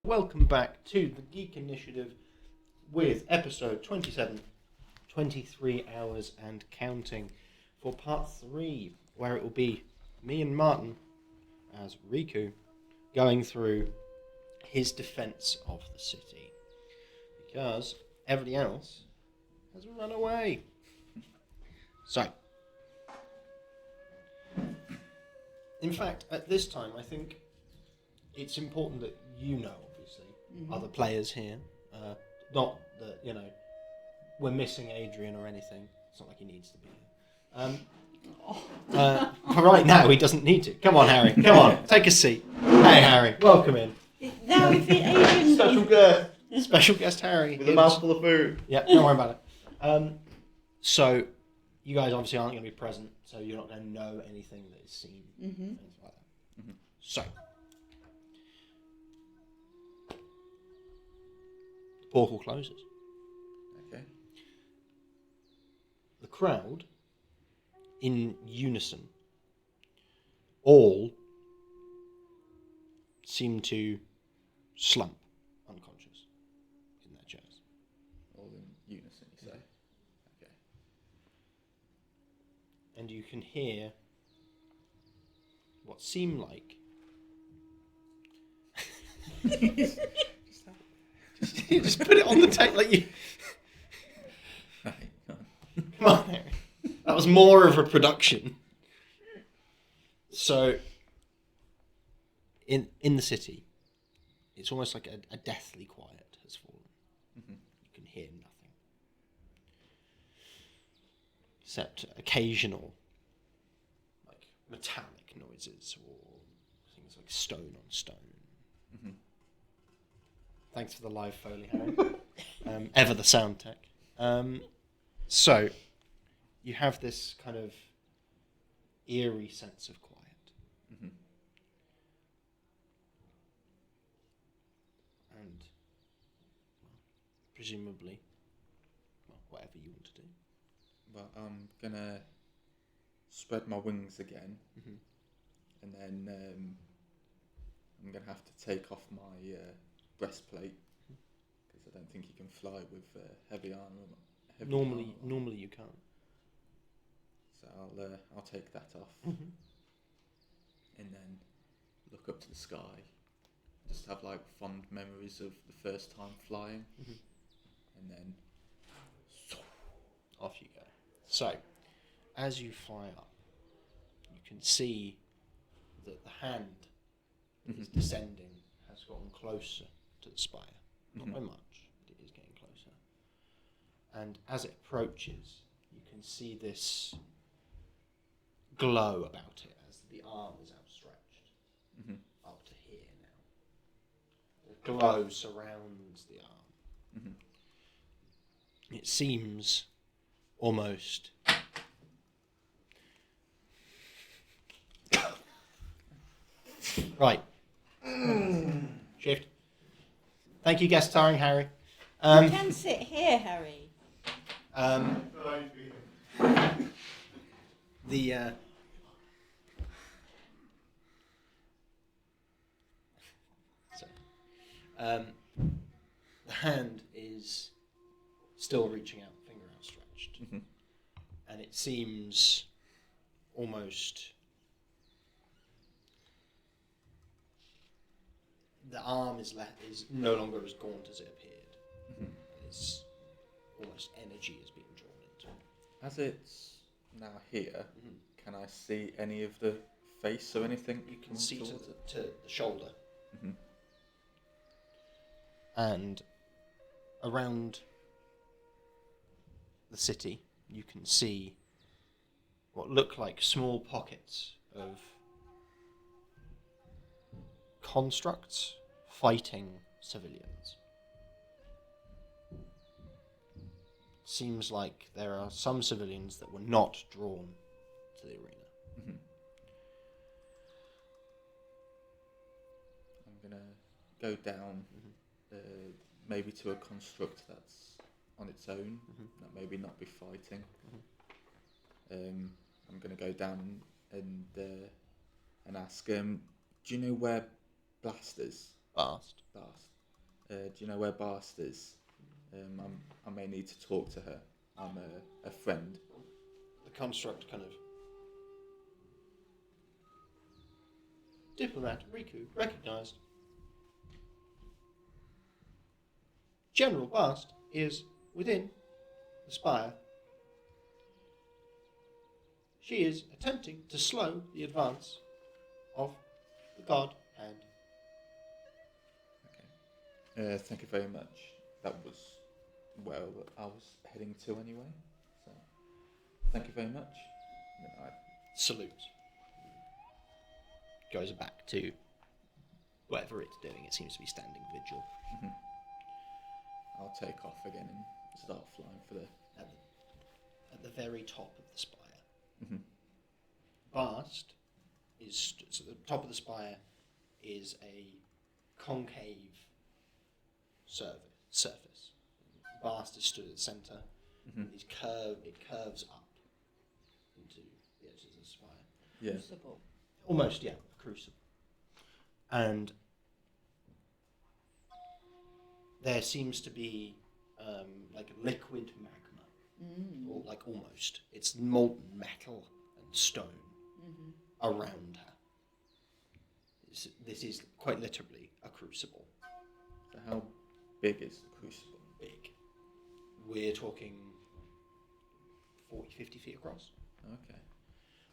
Welcome back to the Geek Initiative with episode 27, 23 hours and counting, for part 3, where it will be me and Martin as Rhi-koo going through his defense of the city, because everybody else has run away. So, in fact, at this time, I think it's important that you know, obviously, other players here. Not that, we're missing Adrian or anything. It's not like he needs to be here. For right now, he doesn't need to. Come on, Harry. Come on, take a seat. Hey, Harry. Welcome in. Now we fit Adrian. Special guest. Special guest Harry. With a mouthful of food. Yeah, don't worry about it. So, you guys obviously aren't going to be present, so you're not going to know anything that is seen. Things like that. So, the portal closes. Okay. The crowd, in unison, all seem to slump unconscious in their chairs. All in unison, you say? Okay. And you can hear what seem like just put it on the table like you. Come on, Harry. That was more of a production. So, in the city, it's almost like a deathly quiet has fallen. You can hear nothing, except occasional, like metallic noises or things like stone on stone. Thanks for the live Foley, Harry. Ever the sound tech. So, you have this kind of eerie sense of quiet. And, presumably, whatever you want to do. Well, I'm gonna spread my wings again, and then I'm gonna have to take off my breastplate because I don't think you can fly with heavy armor. Normally you can't. So I'll take that off, and then look up to the sky. Just have like fond memories of the first time flying, and then off you go. So, as you fly up, you can see that the hand that is descending has gotten closer to the spire. Not by much, but it is getting closer. And as it approaches, you can see this glow about it as the arm is outstretched up to here now. The glow surrounds the arm. It seems almost right. Shift. Thank you, guest starring Harry. You can sit here, Harry. The hand is still reaching out, finger outstretched, and it seems almost the arm is no longer as gaunt as it appeared. And it's almost energy is being drawn into it. as it's now here, can I see any of the face or anything? You can see to the shoulder. And around the city, you can see what look like small pockets of constructs fighting civilians. Seems like there are some civilians that were not drawn to the arena. I'm gonna go down, maybe to a construct that's on its own, that maybe not be fighting. I'm gonna go down and ask, do you know where Blast is? Bast. Blast. Do you know where Bast is? I may need to talk to her. I'm a friend. The construct kind of... Diplomat, Rhi-koo, recognised. General Bast is within the spire. She is attempting to slow the advance of the god hand. Okay. Thank you very much. That was where I was heading to anyway. So, thank you very much. And then Salutes. Goes back to whatever it's doing. It seems to be standing vigil. I'll take off again and start flying for the... At the very top of the spire. Mhm. Bast is... So the top of the spire is a concave surface. Bast is stood at the centre. Mhm. It curves up into the edges of the spire. Yeah. Crucible. Almost, yeah, a crucible. And there seems to be like a liquid magma, or like almost. It's molten metal and stone around her. This is quite literally a crucible. So how big is the crucible? Big. We're talking 40, 50 feet across. Okay.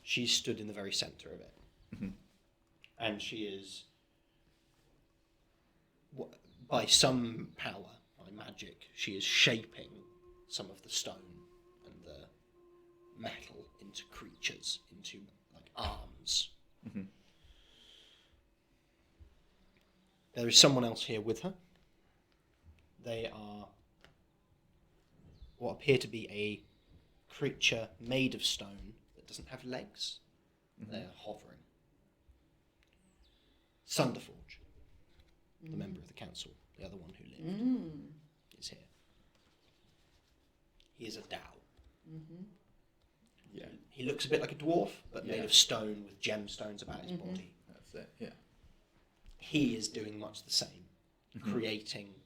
She's stood in the very centre of it. Mhm. And she is, by some power, by magic, she is shaping some of the stone and the metal into creatures, into like arms. Mhm. There is someone else here with her. They are what appear to be a creature made of stone that doesn't have legs. They are hovering. Sunderforge, the member of the council, the other one who lived, is here. He is a Dao. Yeah. He looks a bit like a dwarf, but made Yeah. of stone with gemstones about his body. That's it. Yeah. He is doing much the same, creating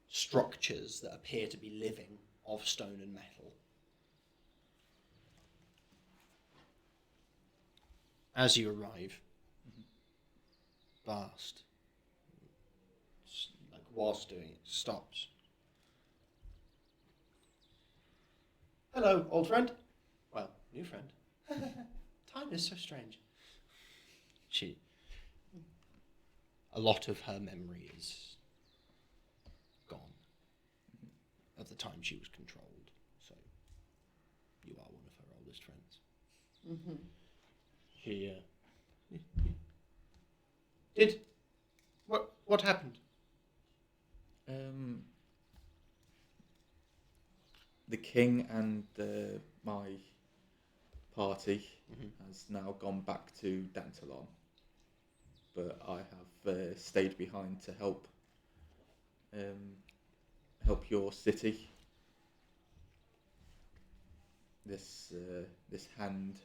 structures that appear to be living of stone and metal. As you arrive, Bast, like whilst doing it, stops. Hello, old friend. Well, new friend. Time is so strange. A lot of her memory is gone of the time she was controlled. So, you are one of her oldest friends. She did. What happened? The king and my party has now gone back to Dantalon, but I have stayed behind to help your city. This hand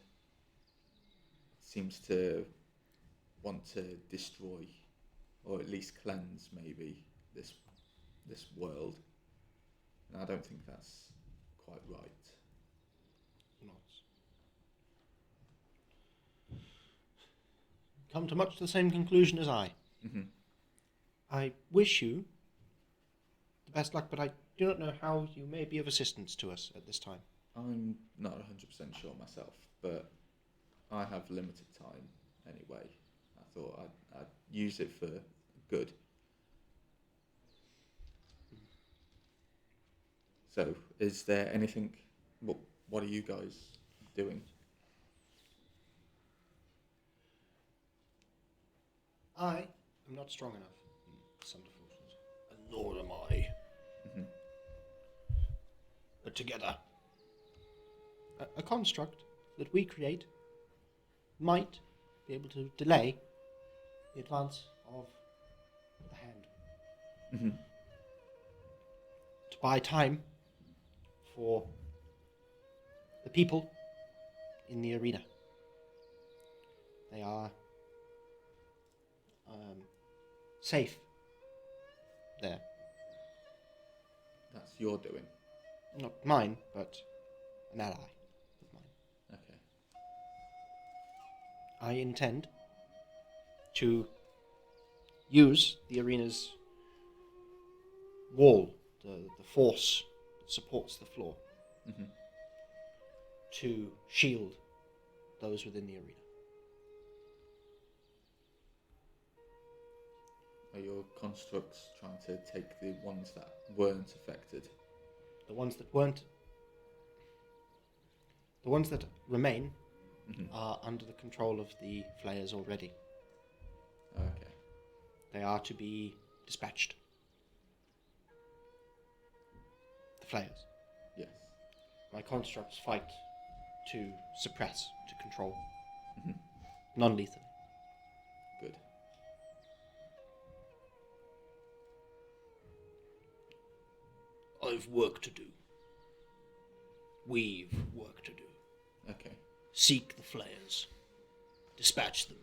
seems to want to destroy, or at least cleanse, maybe this world, and I don't think that's quite right. Not. Come to much the same conclusion as I. I wish you the best luck, but I do not know how you may be of assistance to us at this time. I'm not 100% sure myself, but I have limited time anyway. I thought I'd use it for good. So, is there anything? What are you guys doing? I am not strong enough in Thunder Forces, and nor am I. But together, a construct that we create might be able to delay the advance of the hand. To buy time for the people in the arena. They are safe. there. That's your doing. Not mine, but an ally of mine. Okay. I intend to use the arena's wall, the force that supports the floor, Mm-hmm. to shield those within the arena. Are your constructs trying to take the ones that weren't affected? The ones that weren't, the ones that remain Mm-hmm. are under the control of the flayers already. Okay. They are to be dispatched. The flayers. Yes. My constructs fight to suppress, to control. Mm-hmm. Non-lethally. Good. I've work to do. We've work to do. Okay. Seek the flayers. Dispatch them.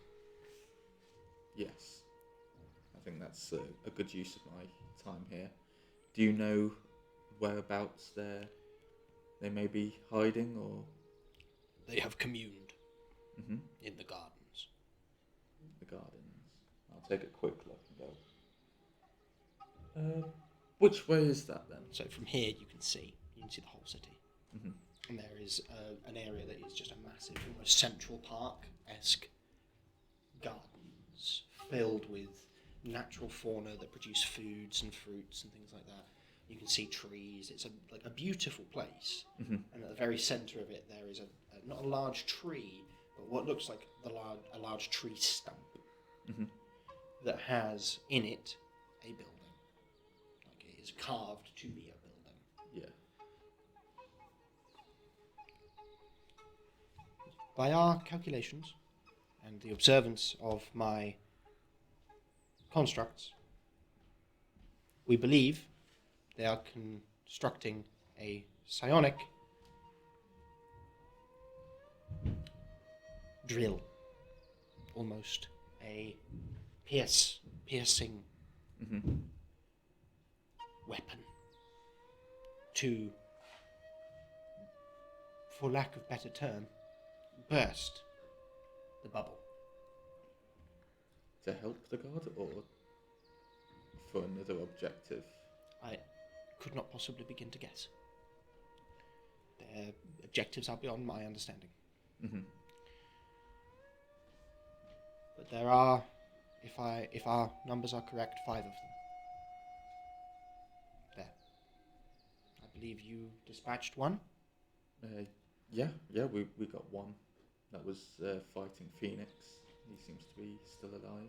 Yes. I think that's a good use of my time here. Do you know whereabouts they may be hiding, or? They have communed Mm-hmm. in the gardens. The gardens. I'll take a quick look and go. Which way is that then? So from here you can see the whole city. Mm-hmm. And there is an area that is just a massive, almost Central Park-esque gardens filled with natural fauna that produce foods and fruits and things like that. You can see trees. It's a beautiful place. Mm-hmm. And at the very centre of it, there is not a large tree, but what looks like a large tree stump Mm-hmm. that has in it a building. Like it is carved to be a building. Yeah. By our calculations and the observance of my constructs, we believe they are constructing a psionic drill, almost a piercing Mm-hmm. weapon to, for lack of better term, burst the bubble. To help the god, or for another objective? I could not possibly begin to guess. Their objectives are beyond my understanding. Mm-hmm. But there are, if our numbers are correct, 5 of them. There. I believe you dispatched one. Yeah, we got one. That was fighting Phoenix. He seems to be still alive.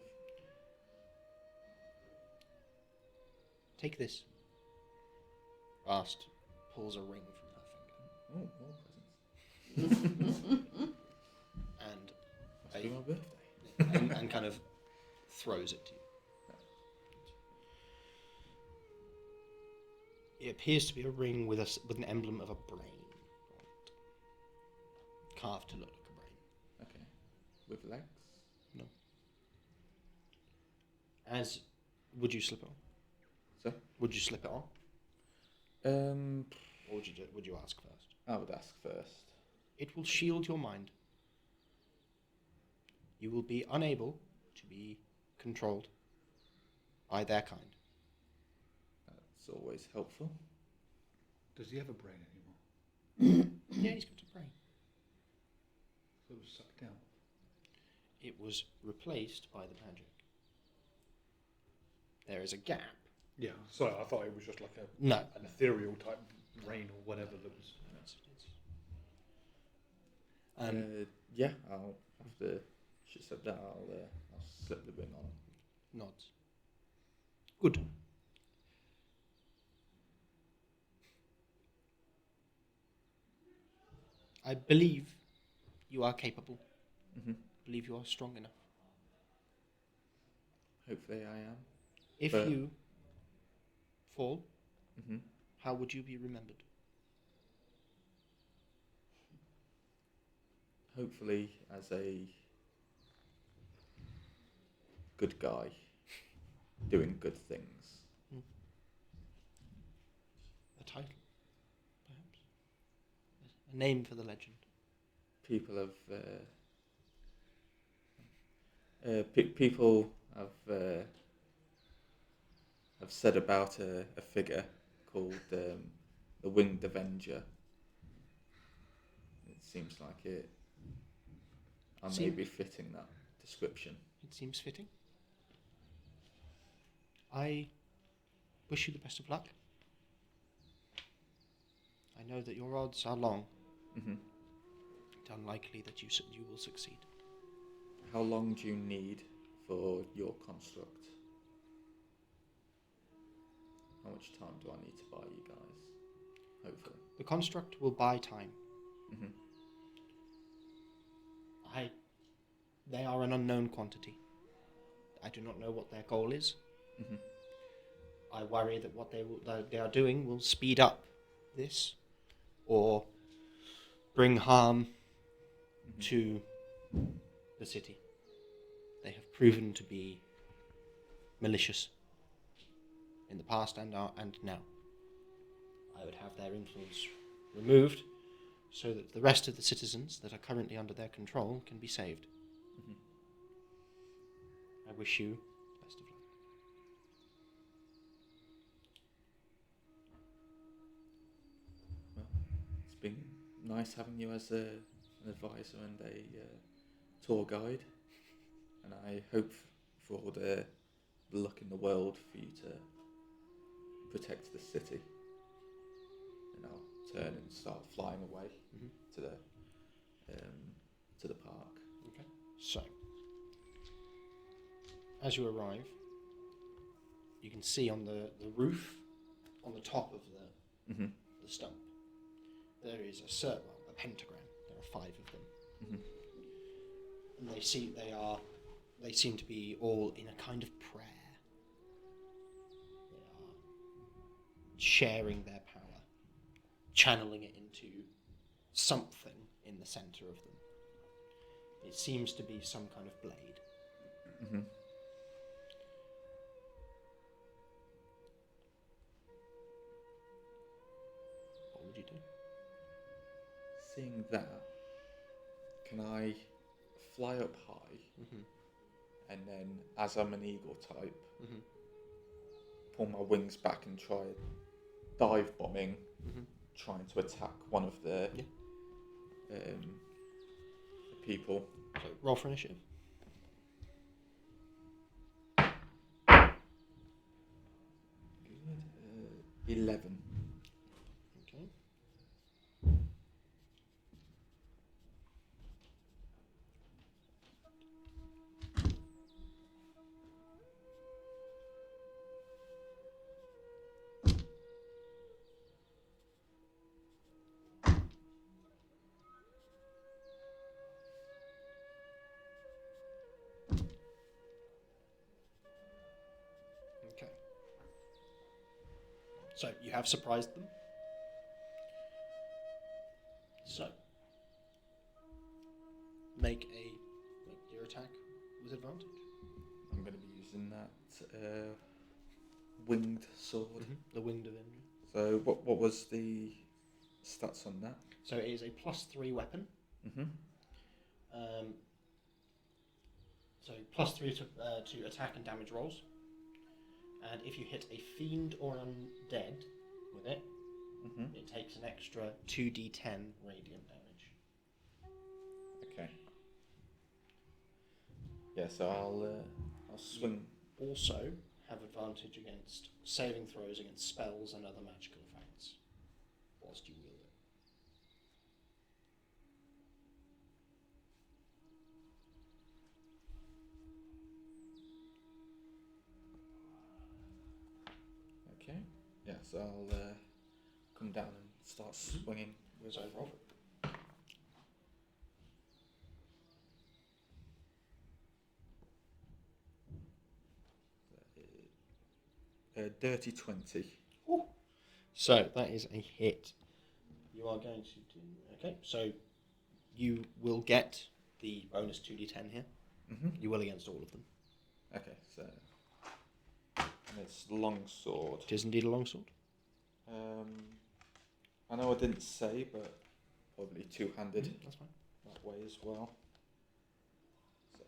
Take this. Ast pulls a ring from her Oh, more presents. finger. Must be my birthday. and kind of throws it to you. It appears to be a ring with an emblem of a brain on it. Carved to look like a brain. Okay. With legs? No. Would you slip it on? So? Would you slip it on? Or would you ask first? I would ask first. It will shield your mind. You will be unable to be controlled by their kind. That's always helpful. Does he have a brain anymore? Yeah, he's got a brain. So it was sucked out. It was replaced by the magic. There is a gap. Yeah, sorry, I thought it was just like No. an ethereal type brain or whatever that was. Yeah, I'll after she said that, I'll slip the ring on. Nods. Good. I believe you are capable. Mm-hmm. I believe you are strong enough. Hopefully I am. If But- you fall, Mm-hmm. how would you be remembered? Hopefully as a good guy doing good things. A title, perhaps. A name for the legend. People have said about a figure called the Winged Avenger. It seems like I may be fitting that description. It seems fitting. I wish you the best of luck. I know that your odds are long. Mm-hmm. It's unlikely that you will succeed. How long do you need for your construct? How much time do I need to buy you guys? Hopefully. The construct will buy time. Mm-hmm. They are an unknown quantity. I do not know what their goal is. Mm-hmm. I worry that what they are doing will speed up this, or bring harm to the city. They have proven to be malicious in the past and now. I would have their influence removed so that the rest of the citizens that are currently under their control can be saved. Mm-hmm. I wish you the best of luck. Well, it's been nice having you as an advisor and a tour guide, and I hope for all the luck in the world for you to protect the city. And I'll turn and start flying away to the park. Okay. So, as you arrive, you can see on the roof, on the top of the stump, there is a pentagram. There are 5 of them, and they seem to be all in a kind of prayer. They are sharing their power, channeling it into something in the center of them. It seems to be some kind of blade. Mm-hmm. What would you do? Seeing that, can I fly up high, and then, as I'm an eagle type, pull my wings back and try dive bombing, trying to attack one of the people. So roll for initiative. 11. Okay. Okay. So you have surprised them. So make your attack with advantage. I'm going to be using that winged sword. The Winged Avenger. So what was the stats on that? So it is a +3 weapon. So +3 to attack and damage rolls. And if you hit a fiend or undead with it, it takes an extra 2d10 radiant damage. Okay. Yeah, so I'll swing. Also have advantage against saving throws against spells and other magical effects whilst you wield it. Okay. Yeah, so I'll come down and start swinging with So roll. 20. Ooh. So that is a hit. You are going to do... Okay, so you will get the bonus 2d10 here. You will against all of them. Okay, so... And it's longsword. It is indeed a longsword. I know I didn't say, but probably two-handed That's fine. that way as well. So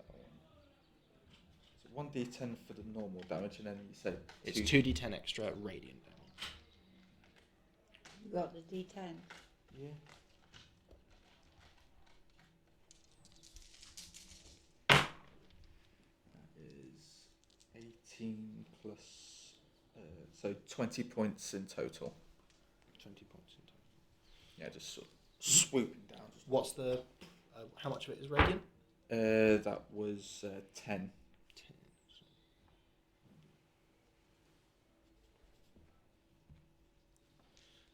it's 1d10 for the normal damage, and then you say It's 2d10 extra radiant damage. You got the D10. Yeah. That is 18 plus, so 20 points in total. 20 points in total. Yeah, just sort of swooping down. What's the... how much of it is radiant? That was 10. 10.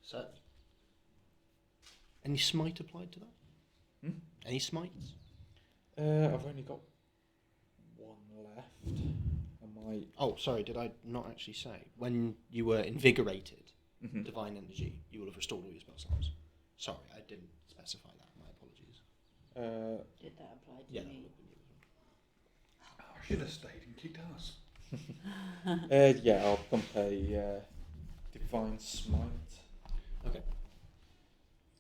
So... Any smite applied to that? Hmm? Any smites? I've only got one left. I might... Oh, sorry, did I not actually say? When you were invigorated, Mhm. divine energy, you will have restored all your spell slots. Sorry, I didn't specify that. My apologies. Did that apply to Yeah, that me? would have been you as well. I should have stayed and kicked ass. Yeah, I'll pump a divine smite. Okay.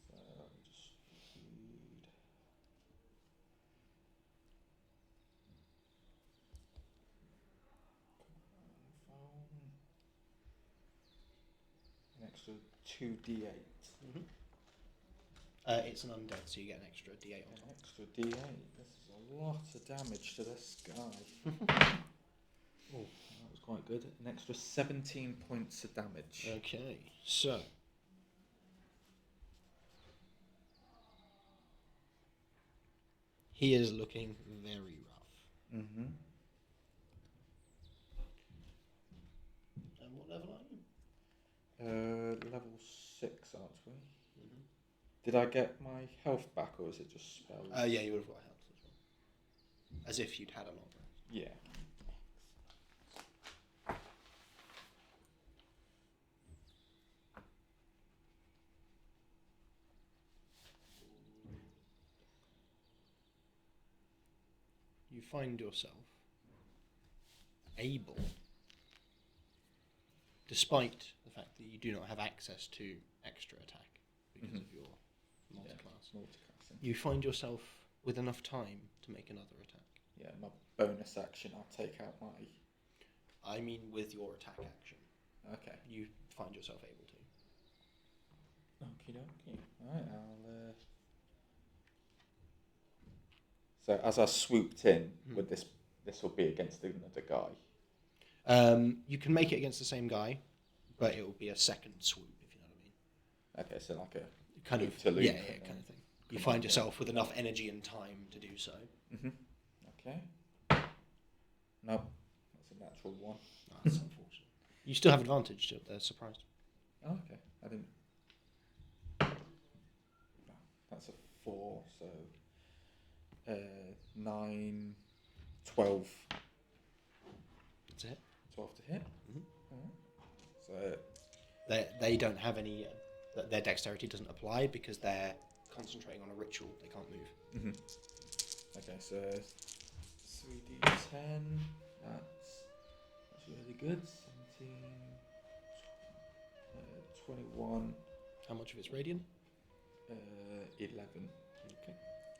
So let me just read. An extra 2d8. Mm-hmm. It's an undead, so you get an extra d8 on An top. extra d8. This is a lot of damage to this guy. Oh, that was quite good. An extra 17 points of damage. Okay, so... He is looking very rough. Mm-hmm. And what level are you? Level 6, aren't we? Did I get my health back, or is it just spells? Yeah, you would have got health as well. As if you'd had a long rest. Yeah. You find yourself able, despite the fact that you do not have access to extra attack because of your multi-class, Multiclassing. you find yourself with enough time to make another attack. Yeah, my bonus action, I'll take out my... I mean with your attack action. Okay. You find yourself able to. Okie dokie. Alright, I'll... So as I swooped in, would this will be against another guy? You can make it against the same guy, but it will be a second swoop, if you know what I mean. Okay, so like a... Kind loop of, to loop yeah, and kind then of thing. You come find on, yourself with enough energy and time to do so. Mm-hmm. Okay. Nope. That's a natural one. Oh, that's unfortunate. You still have advantage, so they're surprised. Oh, okay. I didn't... No, that's a 4, so... 9, 12. That's it. 12 to hit. Mhm. So... They don't have any... their dexterity doesn't apply because they're concentrating on a ritual. They can't move. Mm-hmm. Okay, so 3d10. That's really good. 17, 21, How much of it's radiant? 11. Okay.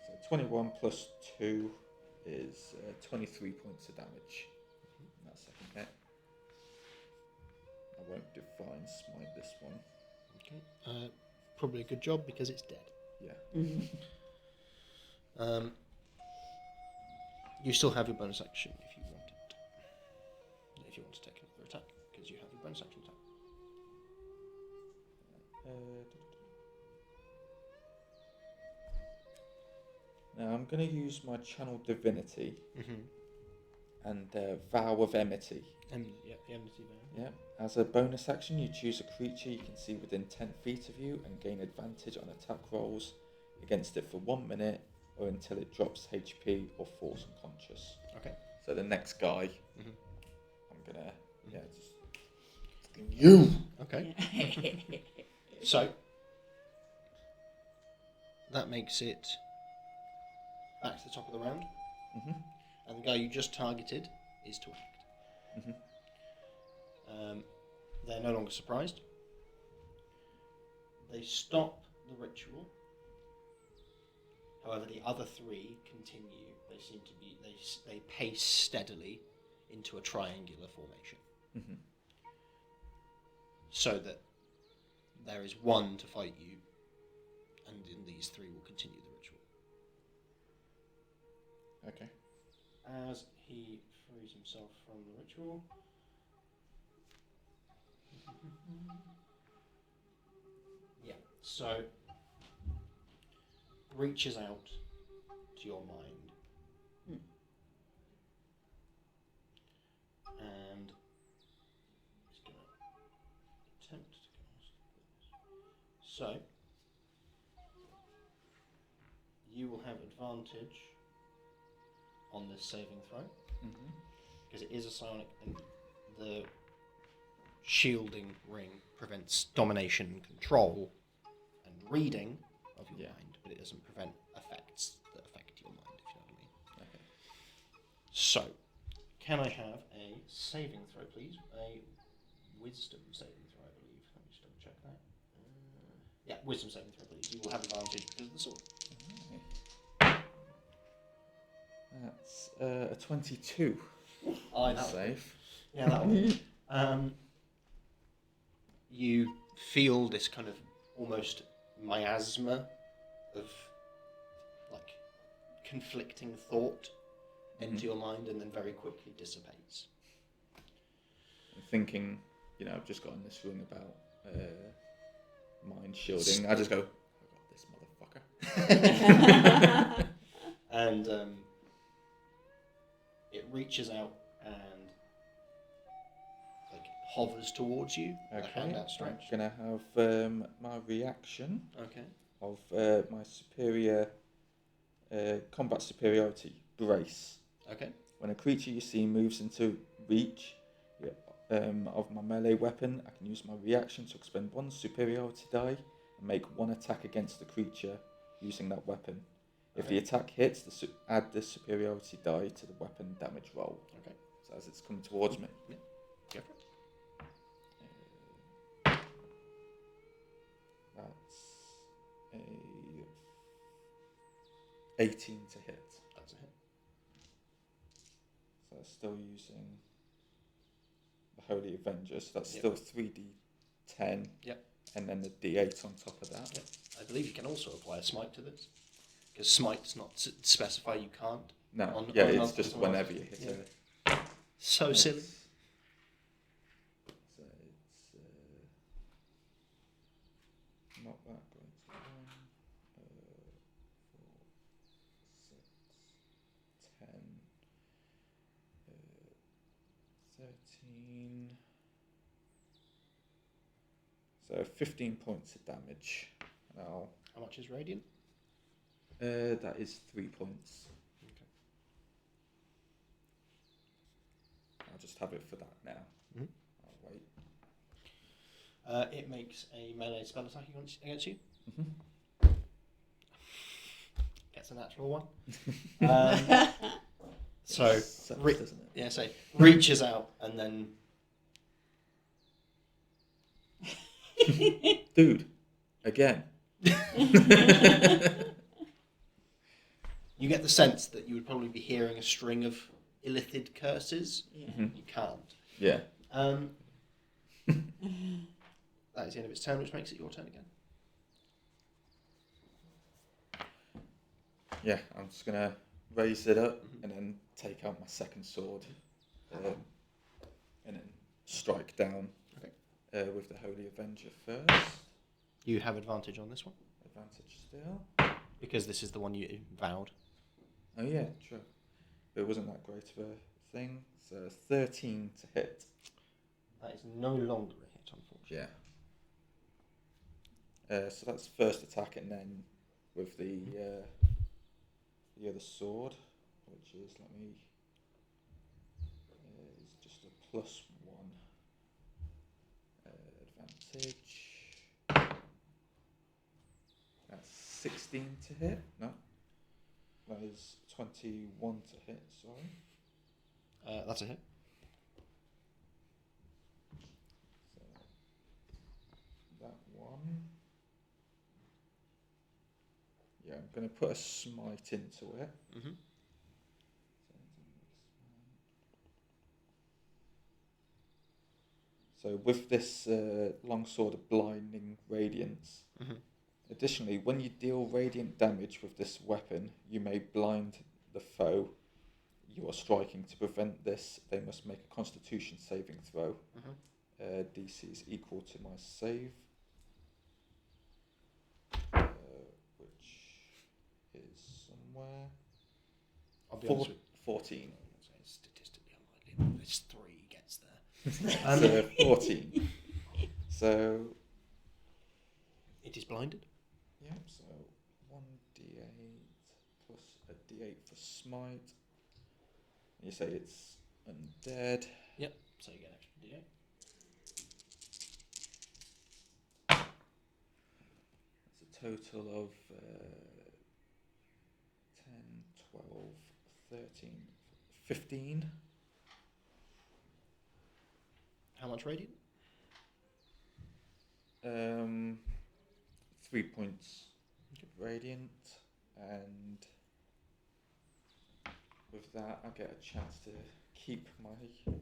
So 21 plus 2 is 23 points of damage. That second hit. I won't divine smite this one. Okay. Probably a good job because it's dead. Yeah. You still have your bonus action if you want it. If you want to take another attack, because you have your bonus action attack. Now I'm going to use my channel divinity Mm-hmm. and vow of enmity. Yeah, the enmity there. Yeah. As a bonus action, you choose a creature you can see within 10 feet of you and gain advantage on attack rolls against it for 1 minute or until it drops HP or falls unconscious. Okay. So the next guy, Mhm. I'm gonna, just you. Okay. So that makes it back to the top of the round, Mhm. and the guy you just targeted is to act. Mhm. They're no longer surprised, They stop the ritual. However, the other three continue. They seem to be. They pace steadily into a triangular formation, Mm-hmm. so that there is one to fight you, and then these three will continue the ritual. Okay. As he frees himself from the ritual. Yeah, so reaches out to your mind. And he's going to attempt to cast this. So, you will have advantage on this saving throw, Mm-hmm. because it is a psionic, and the shielding ring prevents domination and control and reading of your mind, but it doesn't prevent effects that affect your mind, if you know what I mean. Okay. So, can I have a saving throw, please? A wisdom saving throw, I believe. Let me just double check that. Yeah, wisdom saving throw, please. You will have advantage because of the sword. That's a 22. That'll Safe. Yeah, that'll You feel this kind of almost miasma of like conflicting thought into your mind, and then very quickly dissipates. I'm thinking, I've just got in this room about mind shielding. I just go, I got this motherfucker. And it reaches out and like hovers towards you, with a hand Okay, I'm outstretched. going to have my reaction Okay. of my superior combat superiority, brace. Okay. When a creature you see moves into reach of my melee weapon, I can use my reaction to expend one superiority die and make one attack against the creature using that weapon. If the attack hits, add the superiority die to the weapon damage roll. Okay. So as it's coming towards me. Yeah. Go for it. That's a 18 to hit. That's a hit. So still using the Holy Avenger, so that's Yep. still 3d10. Yep. And then the d8 on top of that. Yep. I believe you can also apply a smite to this, because smite's not specify you can't. No, On it's another just one. whenever you hit Yeah. it. So It's- silly. So it's not that great. 1, 4, 6, 10, 13. So 15 points of damage. And How much is radiant? that is 3 points. Okay. I'll just have it for that now. Mhm. I'll wait. It makes a melee spell attack against you. Mm-hmm. Gets a natural one. So, Sucks, re- doesn't it? yeah, so reaches out and then Dude, again. you get the sense that you would probably be hearing a string of illithid curses. Yeah. Mhm. You can't. Yeah. That is the end of its turn, which makes it your turn again. Yeah, I'm just going to raise it up and then take out my second sword and then strike down with the Holy Avenger first. You have advantage on this one, Advantage still. because this is the one you vowed. Oh yeah, true. But it wasn't that great of a thing. So 13 to hit. That is no longer a hit, unfortunately. Yeah. So that's first attack, and then with the other sword, which is is just a +1 advantage. That's 16 to hit. No, that is 21 to hit. Sorry. That's a hit. So that one. going to put a smite into it. Mm-hmm. So with this longsword of blinding radiance, Mm-hmm. additionally, when you deal radiant damage with this weapon, you may blind the foe you are striking. To prevent this, they must make a Constitution saving throw. Mm-hmm. DC is equal to my save, which is somewhere I'll be honest with 14. it's statistically unlikely. This 3 gets there. So 14. So It is blinded. yeah, so 1d8 plus a d8 for smite. You say it's undead. Yep. So you get an extra D8. That's a total of 10, 12, 13, 15. How much radiant? 3 points radiant, and with that I get a chance to keep my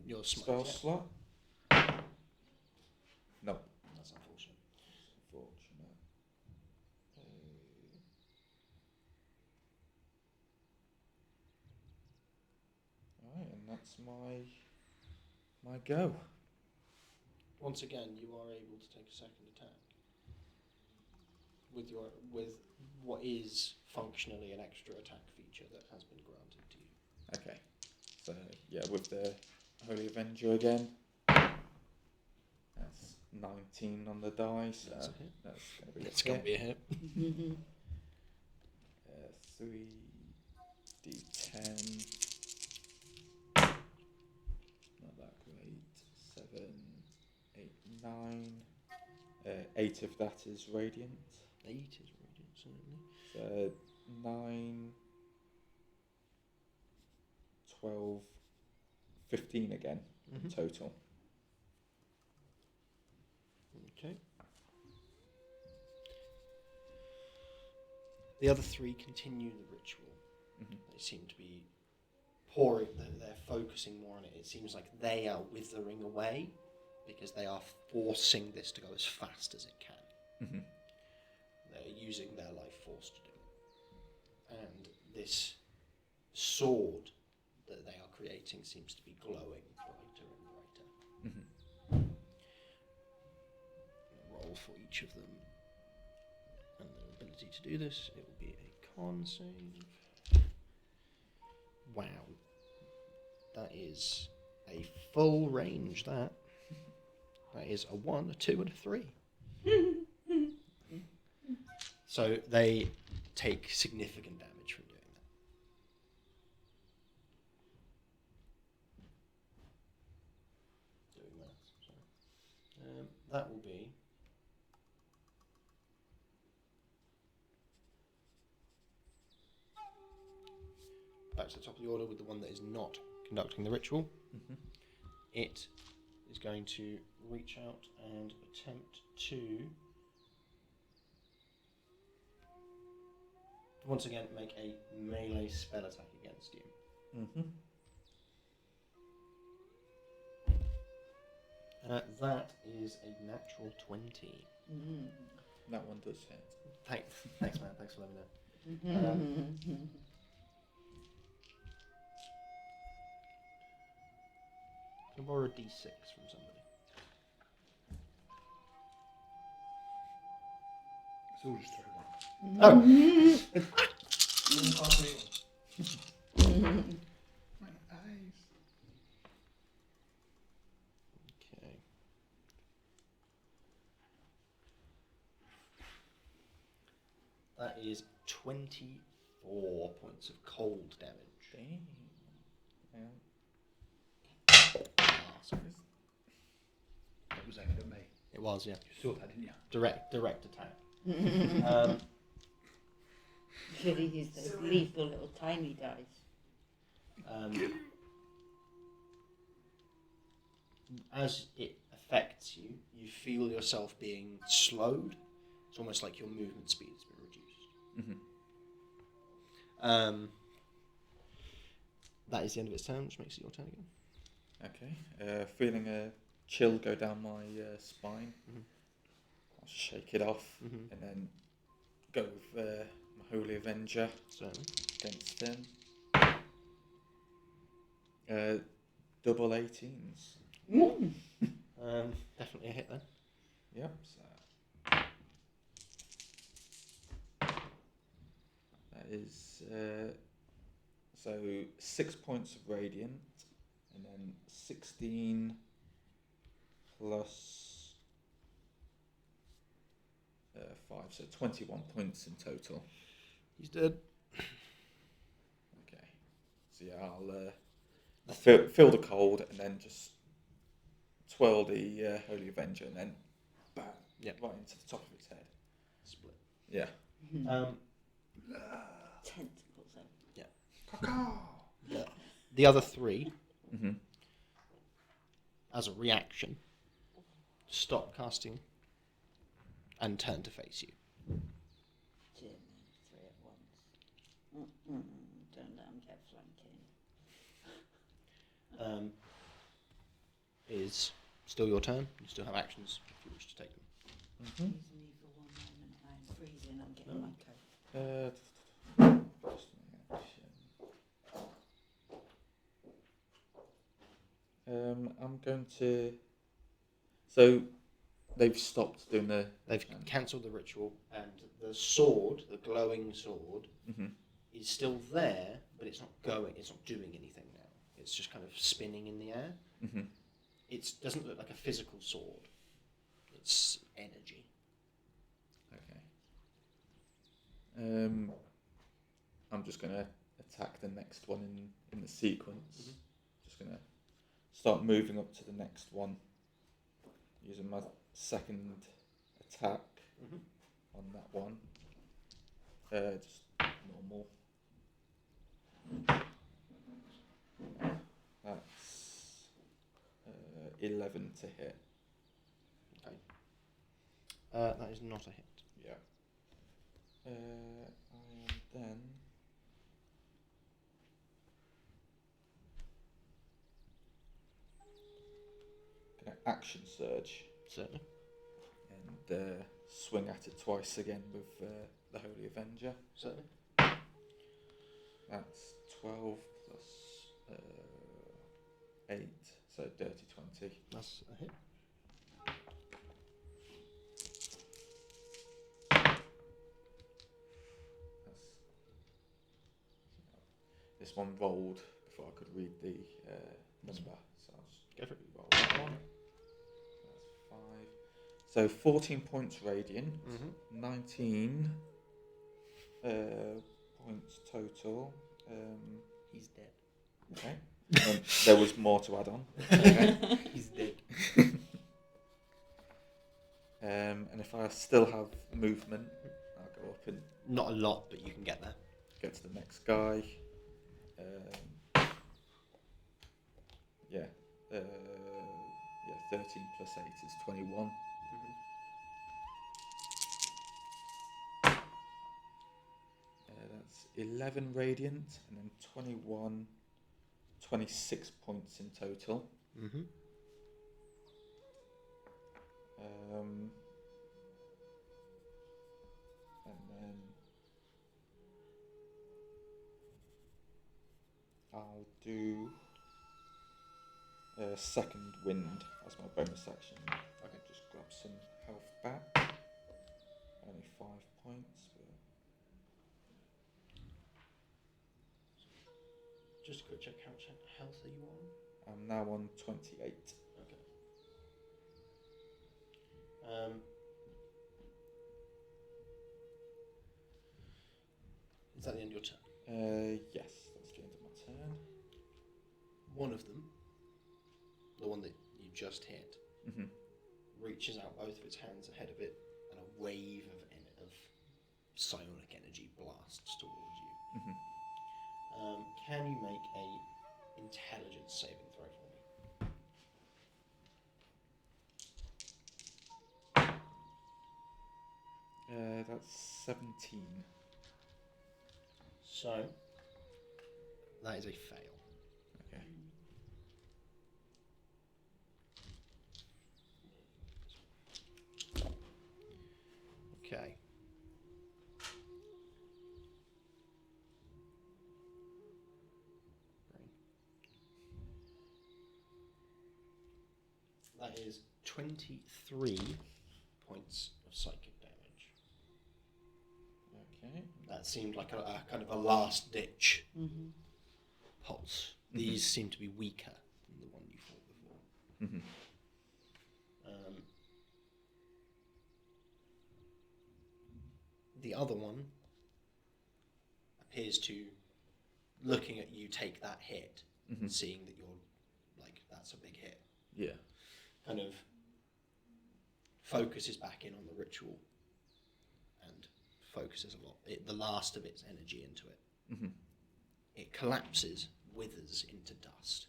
Your smite, spell yeah. slot. No, That's unfortunate. unfortunate. Right, and that's my go. Once again, you are able to take a second attack with what is functionally an extra attack feature that has been granted to you. Okay, so yeah, with the Holy Avenger again. That's 19 on the dice. That's a hit. That's going to be It's going to be a hit. 3d10. Not that great. 7, 8, 9. 8 of that is radiant. 8 is radiant, certainly. So 9, 12, 15 again in total. Okay. The other 3 continue the ritual. Mm-hmm. They seem to be pouring, they're focusing more on it. It seems like they are withering away because they are forcing this to go as fast as it can. Mm-hmm. They're using their life force to do it. And this sword that they are creating seems to be glowing brighter and brighter. Mm-hmm. Roll for each of them. And their ability to do this, it will be a con save. Wow. That is a full range, that. That is a 1, a 2, and a 3. So they take significant damage from doing that. Doing that, sorry. That will be... back to the top of the order with the one that is not conducting the ritual. Mm-hmm. It is going to reach out and attempt to once again make a melee spell attack against you. Mm-hmm. That is a natural 20. That one does hit. Thanks, man. Thanks for letting me know. Can I borrow a D6 from somebody? So we'll just throw one. My eyes. Okay. That is 24 points of cold damage. Dang. Yeah. Ah, sorry. That was aimed at me. It was, yeah. You saw that, didn't you? Direct attack. Should have used those lethal little tiny dice. As it affects you, you feel yourself being slowed. It's almost like your movement speed has been reduced. Mm-hmm. That is the end of its turn, which makes it your turn again. Okay. Feeling a chill go down my spine. Mhm. I'll shake it off Mhm. and then go with my Holy Avenger Certainly. against him. Double 18s. Mm. Definitely a hit then. Yep. That is so 6 points of radiant, and then 16 plus 5, so 21 points in total. He's dead. Okay. So yeah, I'll feel the cold and then just twirl the Holy Avenger and then bam, right into the top of its head. Split. Yeah. Tentacles out. The other three, Mm-hmm. as a reaction, stop casting and turn to face you. Jim, 3 at once. Don't let them get flanking. Is still your turn. You still have actions if you wish to take them. Mm-hmm. Excuse me for 1 moment. I'm freezing. I'm getting my coat. Just an action. I'm going to. So they've stopped doing the. They've cancelled the ritual, and the sword, the glowing sword, Mm-hmm. is still there, but it's not going. It's not doing anything now. It's just kind of spinning in the air. Mm-hmm. It doesn't look like a physical sword. It's energy. Okay. I'm just going to attack the next one in the sequence. Mm-hmm. Just going to start moving up to the next one using my second attack on that one. Just normal. That's 11 to hit. Okay. That is not a hit. Yeah. I am then going to action surge Certainly. and swing at it twice again with the Holy Avenger. Certainly. That's 12 plus 8, so dirty 20. That's a hit. This one rolled before I could read the number, so I'll just Go for it. roll that one. That's 5. So 14 points radiant, 19 points total. He's dead. Okay. There was more to add on. Okay. He's dead. And if I still have movement, I'll go up and Not a lot, but you can get there. get to the next guy. Yeah. 13 plus 8 is 21. That's 11 radiant, and then 21, 26 points in total. Mm-hmm. And then I'll do second wind as my bonus action. I can just grab some health back. Only 5 points, but Just a quick check. How much health are you on? I'm now on 28. Okay. Is that the end of your turn? Yes, that's the end of my turn. One of them, the one that you just hit, Mm-hmm. reaches out both of its hands ahead of it, and a wave of psionic energy blasts towards you. Mm-hmm. Can you make a intelligence saving throw for me? That's 17. So, that is a fail. Okay. Okay. That is 23 points of psychic damage. Okay. That seemed like a kind of a last ditch Mm-hmm. pulse. These seem to be weaker than the one you fought before. Mm-hmm. The other one appears to, looking at you take that hit, and seeing that you're like, that's a big hit, Yeah. kind of focuses back in on the ritual and focuses a lot, the last of its energy into it. Mm-hmm. It collapses, withers into dust,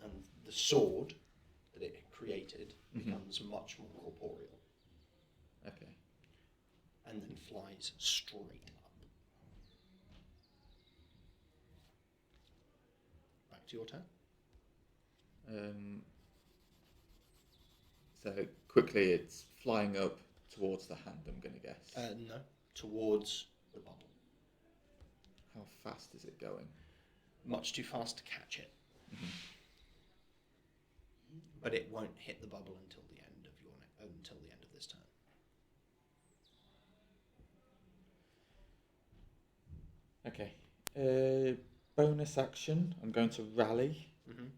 and the sword that it created becomes much more corporeal, Okay. and then flies straight up. Back to your turn. So quickly, it's flying up towards the hand. I'm gonna guess. No, towards the bubble. How fast is it going? Much too fast to catch it. But it won't hit the bubble until the end of until the end of this turn. Okay. Bonus action. I'm going to rally. Mm-hmm.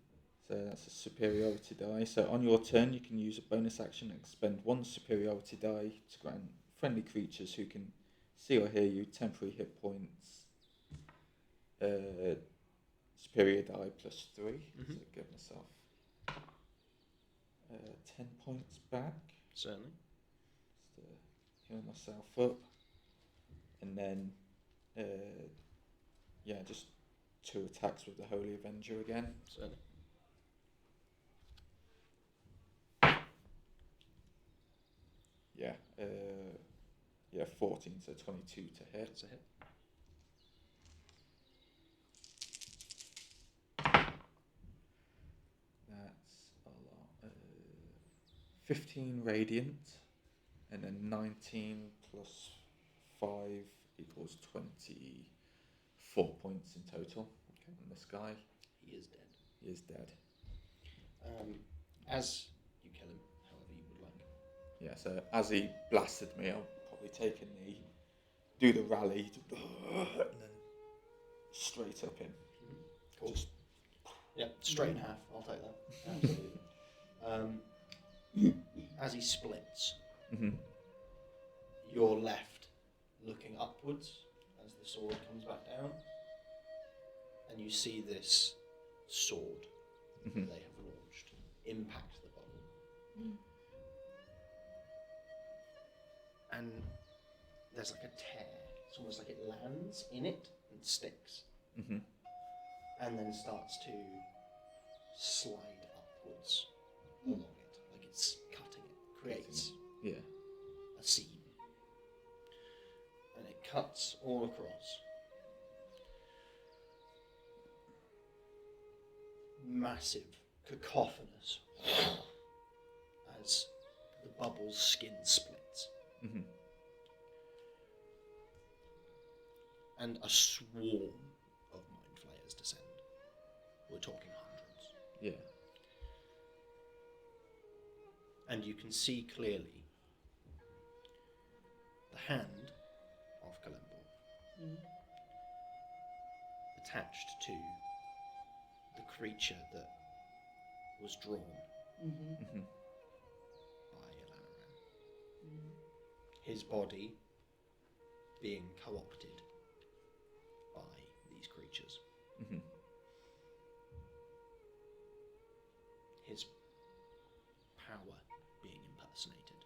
So that's a superiority die. So on your turn, you can use a bonus action and expend one superiority die to grant friendly creatures who can see or hear you temporary hit points. Superior die plus 3. So give myself 10 points back. Certainly. Just to heal myself up. And then, just 2 attacks with the Holy Avenger again. Certainly. Yeah, 14, so 22 to hit. That's a hit. That's a lot. 15 radiant, and then 19 plus 5 equals 24 points in total. Okay. On this guy. He is dead. He is dead. As you kill him, however you would like. Yeah, so as he blasted me, I'll probably take a knee, do the rally, and then straight up him. Cool. Just Yeah, straight in half. I'll take that. Absolutely. As he splits, you're left looking upwards as the sword comes back down, and you see this sword that they have launched impact the bubble. And there's like a tear. It's almost like it lands in it and sticks. And then starts to slide upwards along it, like it's cutting it, creates a seam. And it cuts all across. Massive, cacophonous, as the bubble's skin splits. And a swarm of mind flayers descend. We're talking hundreds. Yeah. And you can see clearly the hand of Kalembor attached to the creature that was drawn by Elanaran. His body being co-opted by these creatures. His power being impersonated.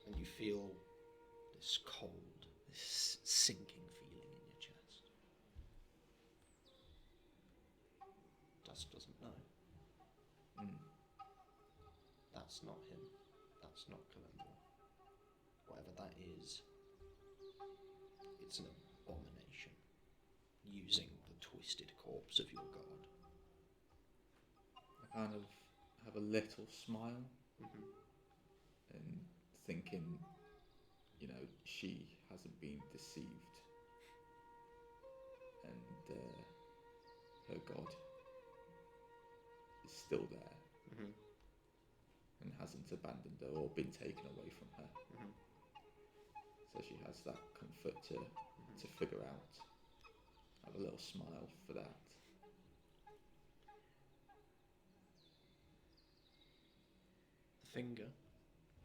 And you feel this cold, this sinking feeling in your chest. Dusk doesn't know. That's not him. That's not Kalendor. whatever that is, it's an abomination, using the twisted corpse of your god. I kind of have a little smile and thinking, you know, she hasn't been deceived, and her god is still there and hasn't abandoned her or been taken away from her. So she has that comfort to figure out. Have a little smile for that. The finger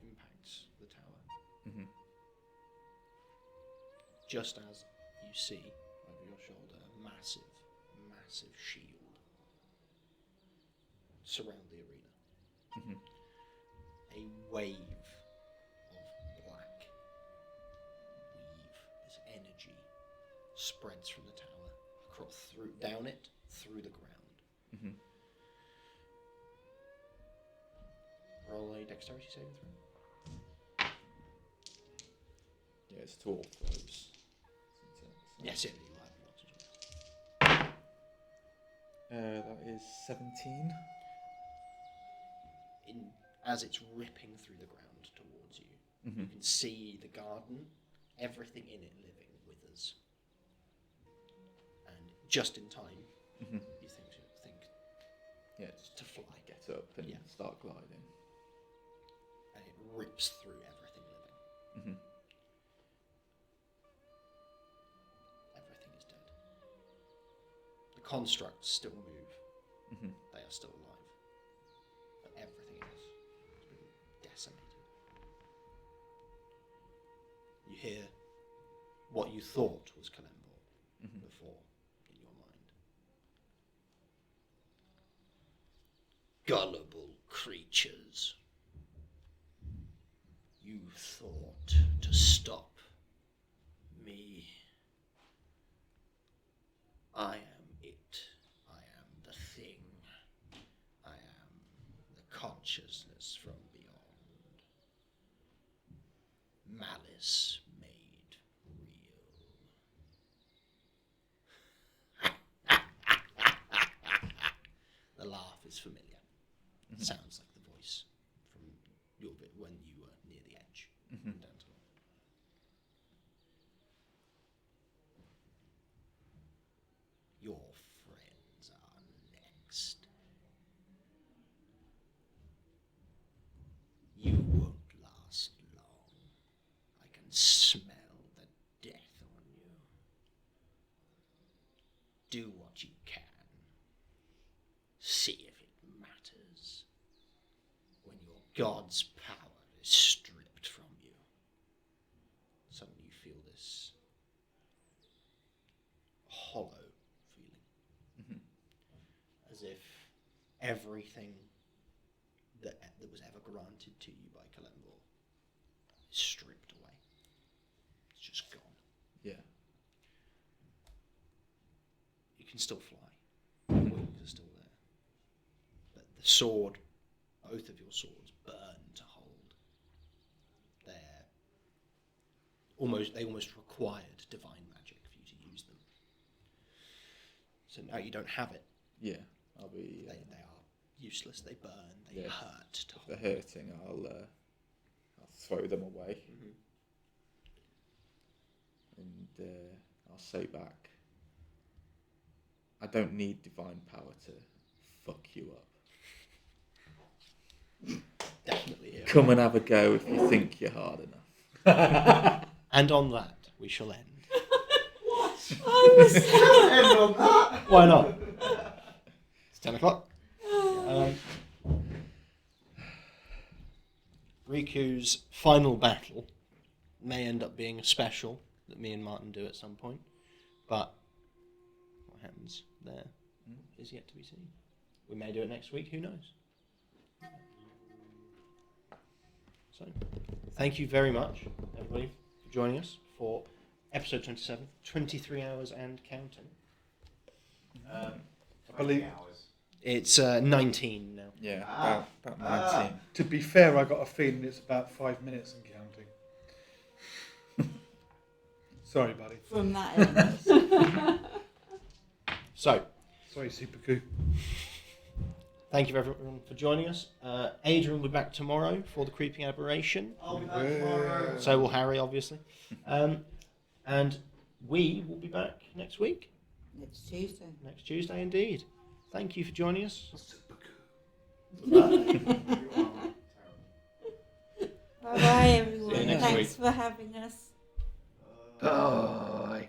impacts the tower. Just as you see over your shoulder a massive, massive shield surround the arena. A wave of black weave, this energy, spreads from the tower across down it through the ground. Roll a dexterity saving throw. Yeah, it's to all throws. Yes, it might be That is 17. As it's ripping through the ground towards you, you can see the garden, everything in it living withers. And just in time, you think Yeah, to fly. Get up and start gliding. And it rips through everything living. Everything is dead. The constructs still move. They are still alive. But everything else has been decimated. You hear what you thought was Kalembor before in your mind. Gullible creatures. You thought to stop me. I am it. I am the thing. I am the consciousness from beyond. Malice made real. The laugh is familiar. It sounds like the voice from your bit when you were near the edge. Your friends are next. You won't last long. I can smell the death on you. Do what you can. See if it matters. When your god's power is stripped from you, suddenly you feel this hollow feeling. As if everything that was ever granted to you by Kalembor is stripped away. It's just gone. Yeah. You can still fly. Your wings are still there. But the sword, both of your swords, burn to hold. They almost required divine magic for you to use them. So now you don't have it. Yeah, I'll be. They are useless. They burn. They hurt to If hold. they're hurting, I'll throw them away. And I'll say back, I don't need divine power to fuck you up. Definitely here. Come and have a go if you think you're hard enough. And on that, we shall end. I was Why not? It's 10 o'clock. Rhi-koo's final battle may end up being a special that me and Martin do at some point, but what happens there is yet to be seen. We may do it next week, who knows? So, thank you very much, everybody, for joining us for episode 27, 23 hours and counting. I believe. It's 19 now. Yeah, about 19. To be fair, I got a feeling it's about 5 minutes and counting. Sorry, buddy. from that illness. So, Sorry, Super-koo. thank you everyone for joining us. Adrian will be back tomorrow for the Creeping Aberration. I'll be back tomorrow. So will Harry, obviously. And we will be back next week. Next Tuesday. Next Tuesday, indeed. Thank you for joining us. Super-koo. Bye bye, everyone. See you next Thanks week. for having us. Bye.